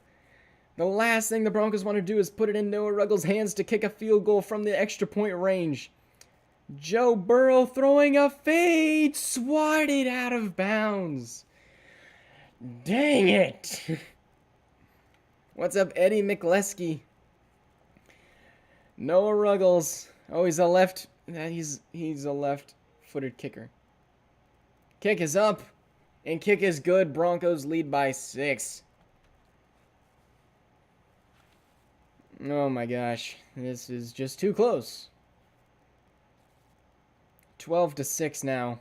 The last thing the Broncos want to do is put it in Noah Ruggles' hands to kick a field goal from the extra point range. Joe Burrow throwing a fade, swatted out of bounds. Dang it. What's up, Eddie McLeskey? Noah Ruggles. Oh, he's a left-footed kicker. Kick is up, and kick is good. Broncos lead by 6. Oh my gosh, this is just too close. 12-6 now.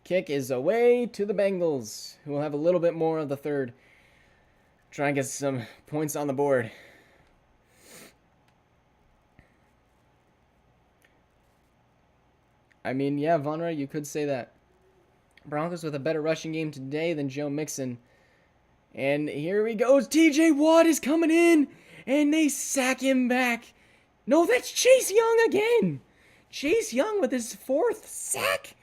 Kick is away to the Bengals, who will have a little bit more of the 3rd. Try and get some points on the board. I mean, yeah, Vonra, you could say that. Broncos with a better rushing game today than Joe Mixon. And here he goes. TJ Watt is coming in, and they sack him back. No, that's Chase Young again. Chase Young with his 4th sack.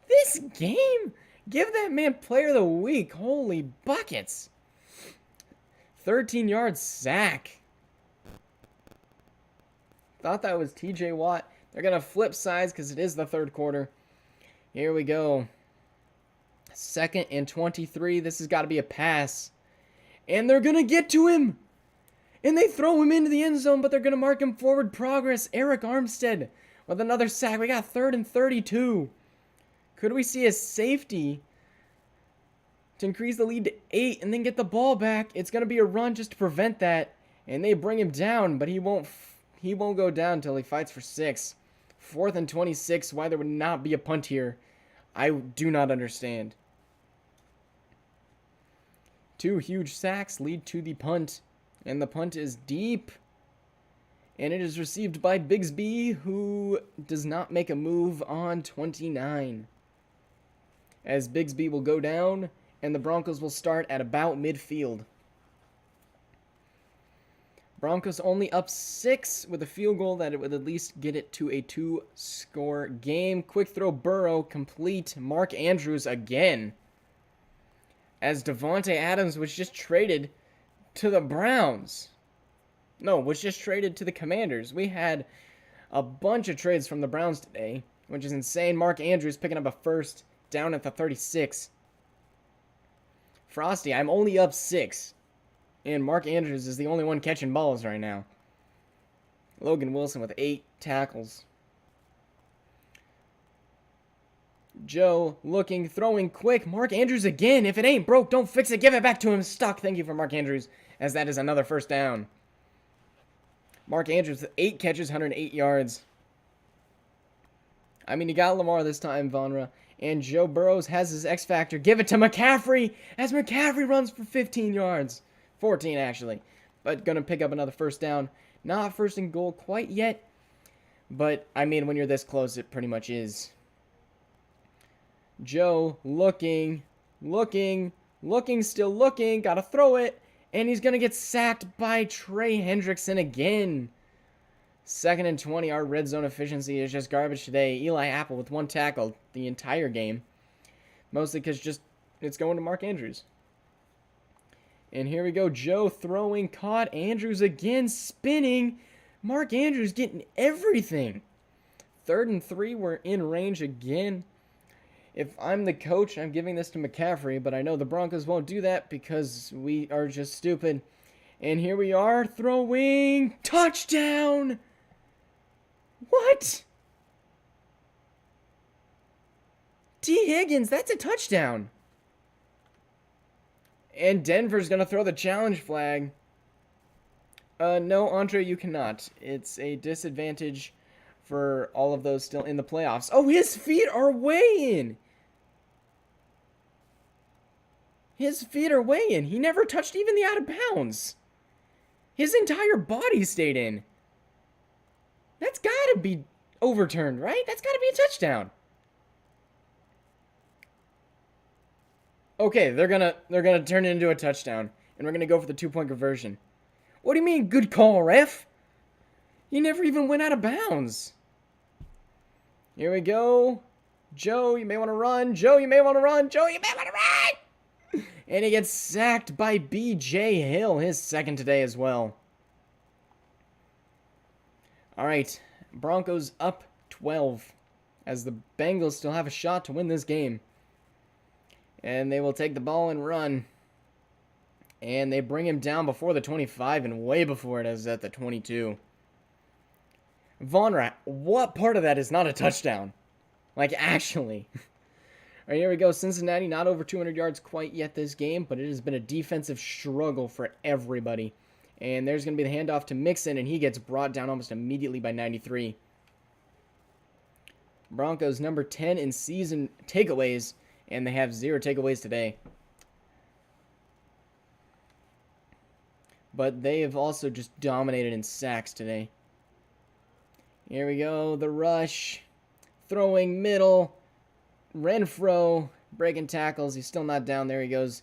This game, give that man player of the week. Holy buckets. 13-yard sack. Thought that was TJ Watt. They're going to flip sides because it is the 3rd quarter. Here we go. 2nd and 23. This has got to be a pass. And they're going to get to him. And they throw him into the end zone, but they're going to mark him forward progress. Eric Armstead with another sack. We got 3rd and 32. Could we see a safety to increase the lead to 8 and then get the ball back? It's going to be a run just to prevent that. And they bring him down, but he won't go down until he fights for 6. 4th and 26. Why there would not be a punt here, I do not understand. 2 huge sacks lead to the punt. And the punt is deep. And it is received by Bigsby, who does not make a move on 29. As Bigsby will go down, and the Broncos will start at about midfield. Broncos only up 6 with a field goal that it would at least get it to a 2-score game. Quick throw, Burrow, complete. Mark Andrews again. As Devontae Adams was just traded to the Browns. No, was just traded to the Commanders. We had a bunch of trades from the Browns today, which is insane. Mark Andrews picking up a first down at the 36. Frosty, I'm only up 6. And Mark Andrews is the only one catching balls right now. Logan Wilson with 8 tackles. Joe looking, throwing quick. Mark Andrews again. If it ain't broke, don't fix it. Give it back to him. Stuck. Thank you for Mark Andrews, as that is another first down. Mark Andrews with 8 catches, 108 yards. I mean, you got Lamar this time, Vonra. And Joe Burrows has his X Factor. Give it to McCaffrey as McCaffrey runs for 15 yards. 14, actually. But going to pick up another first down. Not first and goal quite yet. But, I mean, when you're this close, it pretty much is. Joe looking, still looking. Got to throw it. And he's going to get sacked by Trey Hendrickson again. 2nd and 20. Our red zone efficiency is just garbage today. Eli Apple with 1 tackle the entire game. Mostly because it's going to Mark Andrews. And here we go. Joe throwing, caught. Andrews again, spinning. Mark Andrews getting everything. 3rd and 3. We're in range again. If I'm the coach, I'm giving this to McCaffrey, but I know the Broncos won't do that because we are just stupid. And here we are, throwing. Touchdown! What? T. Higgins, that's a touchdown. And Denver's going to throw the challenge flag. No, Andre, you cannot. It's a disadvantage for all of those still in the playoffs. Oh, his feet are way in. His feet are way in. He never touched even the out of bounds. His entire body stayed in. That's got to be overturned, right? That's got to be a touchdown. Okay, they're gonna turn it into a touchdown, and we're gonna go for the 2-point conversion. What do you mean, good call, ref? He never even went out of bounds. Here we go. Joe, you may want to run. Joe, you may want to run. Joe, you may want to run. And he gets sacked by B.J. Hill, his 2nd today as well. All right, Broncos up 12, as the Bengals still have a shot to win this game. And they will take the ball and run. And they bring him down before the 25 and way before it is at the 22. Vonra, what part of that is not a touchdown? Like, actually. All right, here we go. Cincinnati not over 200 yards quite yet this game, but it has been a defensive struggle for everybody. And there's going to be the handoff to Mixon, and he gets brought down almost immediately by 93. Broncos number 10 in season takeaways. And they have 0 takeaways today. But they have also just dominated in sacks today. Here we go. The rush. Throwing middle. Renfro breaking tackles. He's still not down. There he goes.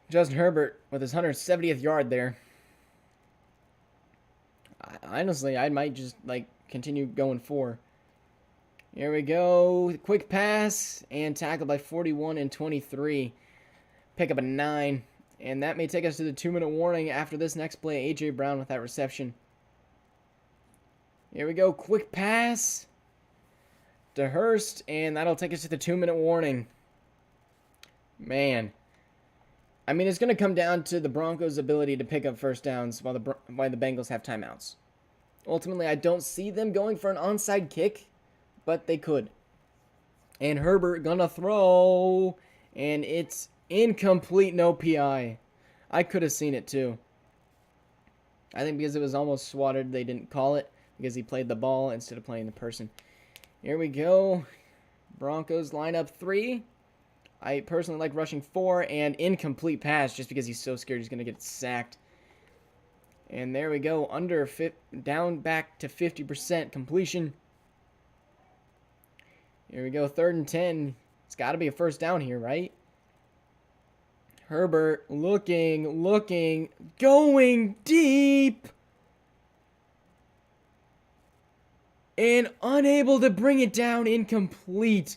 Justin Herbert with his 170th yard there. Honestly, I might just continue going 4. Here we go. Quick pass and tackled by 41 and 23. Pick up a 9. And that may take us to the 2-minute warning after this next play. A.J. Brown with that reception. Here we go. Quick pass to Hurst. And that'll take us to the 2-minute warning. Man. I mean, it's going to come down to the Broncos' ability to pick up first downs while the Bengals have timeouts. Ultimately, I don't see them going for an onside kick, but they could. And Herbert gonna throw, and it's incomplete, no PI. I could have seen it too. I think because it was almost swatted, they didn't call it because he played the ball instead of playing the person. Here we go. Broncos line up 3. I personally like rushing 4 and incomplete pass just because he's so scared he's going to get sacked. And there we go. Down back to 50% completion. Here we go. 3rd and 10. It's got to be a first down here, right? Herbert looking, going deep. And unable to bring it down, incomplete.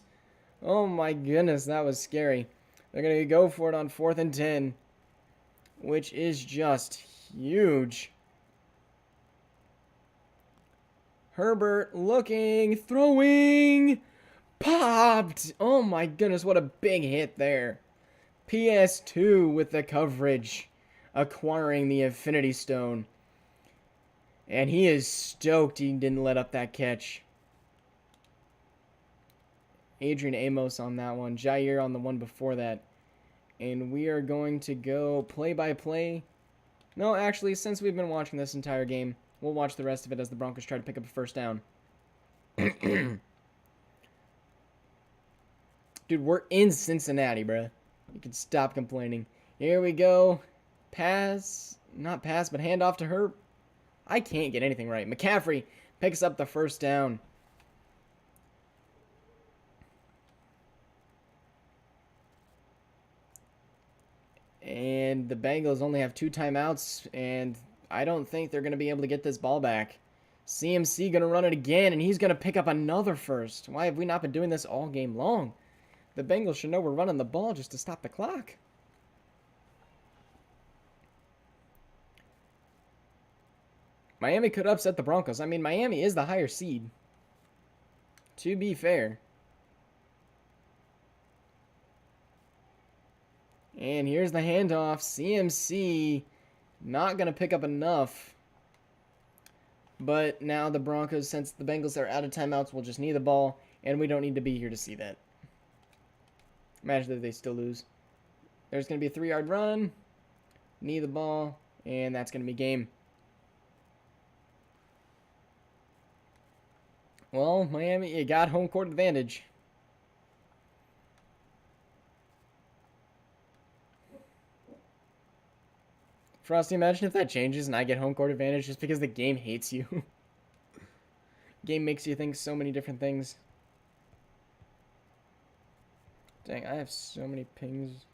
Oh my goodness, that was scary. They're going to go for it on 4th and 10, which is just huge. Herbert looking, throwing, popped. Oh my goodness, what a big hit there. PS2 with the coverage, acquiring the Infinity Stone. And he is stoked he didn't let up that catch. Adrian Amos on that one. Jair on the one before that. And we are going to go play by play. No, actually, since we've been watching this entire game, we'll watch the rest of it as the Broncos try to pick up a first down. Dude, we're in Cincinnati, bruh. You can stop complaining. Here we go. Pass. Not pass, but hand off to her. I can't get anything right. McCaffrey picks up the first down. And the Bengals only have 2 timeouts, and I don't think they're going to be able to get this ball back. CMC going to run it again, and he's going to pick up another first. Why have we not been doing this all game long? The Bengals should know we're running the ball just to stop the clock. Miami could upset the Broncos. I mean, Miami is the higher seed, to be fair. And here's the handoff. CMC not going to pick up enough. But now the Broncos, since the Bengals are out of timeouts, will just need the ball. And we don't need to be here to see that. Imagine that they still lose. There's going to be a 3-yard run. Need the ball. And that's going to be game. Well, Miami, you got home court advantage. Frosty, imagine if that changes and I get home court advantage just because the game hates you. Game makes you think so many different things. Dang, I have so many pings.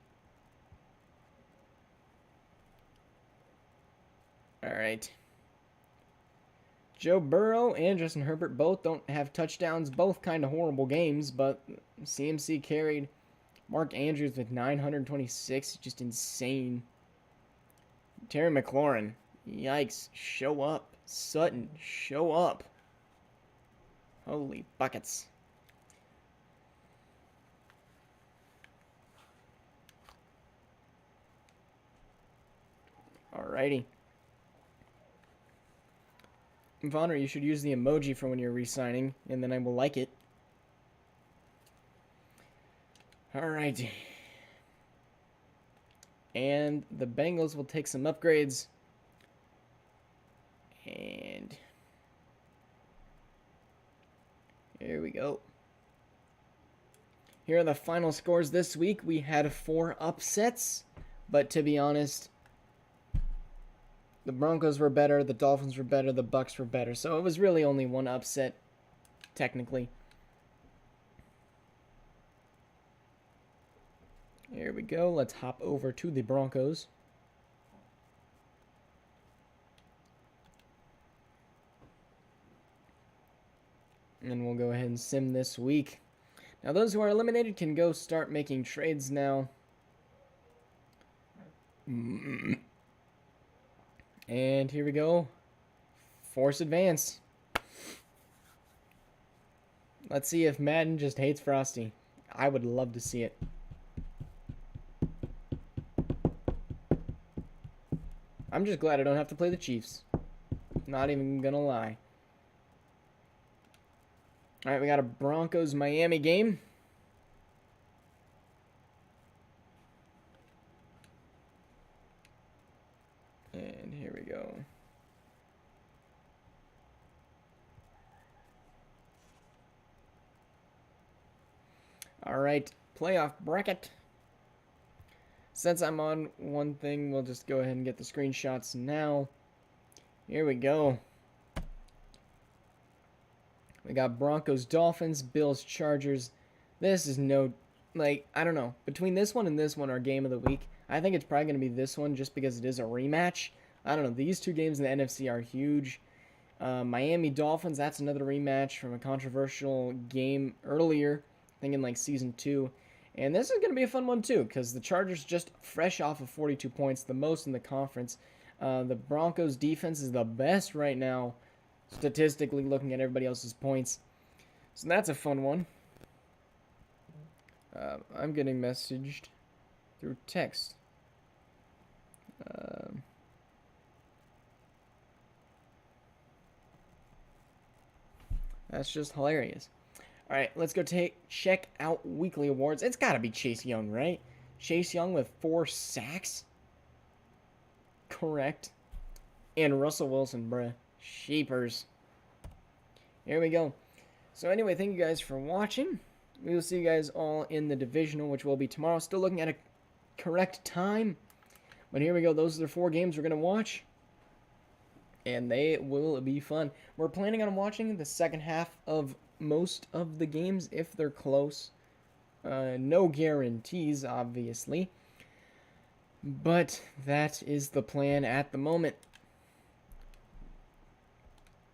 Alright. Joe Burrow and Justin Herbert both don't have touchdowns. Both kind of horrible games, but CMC carried. Mark Andrews with 926. Just insane. Terry McLaurin. Yikes. Show up. Sutton. Show up. Holy buckets. Alrighty. Vonner, you should use the emoji for when you're re-signing, and then I will like it. Alright. And the Bengals will take some upgrades. And here we go. Here are the final scores this week. We had 4 upsets, but to be honest, the Broncos were better, the Dolphins were better, the Bucs were better. So it was really only 1 upset, technically. Here we go. Let's hop over to the Broncos. And we'll go ahead and sim this week. Now, those who are eliminated can go start making trades now. And here we go. Force advance. Let's see if Madden just hates Frosty. I would love to see it. I'm just glad I don't have to play the Chiefs. Not even gonna lie. All right, we got a Broncos-Miami game. And here we go. All right, playoff bracket. Since I'm on one thing, we'll just go ahead and get the screenshots now. Here we go. We got Broncos, Dolphins, Bills, Chargers. This is no, like, I don't know. Between this one and this one, our game of the week, I think it's probably going to be this one just because it is a rematch. I don't know. These two games in the NFC are huge. Miami Dolphins, that's another rematch from a controversial game earlier, I think in like season 2. And this is going to be a fun one too because the Chargers just fresh off of 42 points, the most in the conference. The Broncos defense is the best right now, statistically looking at everybody else's points. So that's a fun one. I'm getting messaged through text. That's just hilarious. All right, let's go check out weekly awards. It's got to be Chase Young, right? Chase Young with 4 sacks. Correct. And Russell Wilson, bruh. Sheepers. Here we go. So anyway, thank you guys for watching. We will see you guys all in the divisional, which will be tomorrow. Still looking at a correct time. But here we go. Those are the 4 games we're going to watch. And they will be fun. We're planning on watching the second half of most of the games if they're close. No guarantees, obviously. But that is the plan at the moment.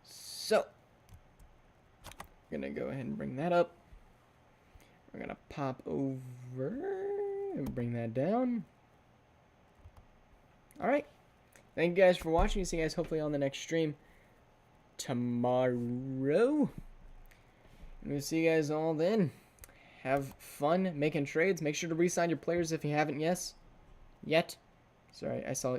So, I'm going to go ahead and bring that up. We're going to pop over and bring that down. All right. Thank you guys for watching. See you guys hopefully on the next stream tomorrow. And we'll see you guys all then. Have fun making trades. Make sure to re-sign your players if you haven't yet. Sorry, I saw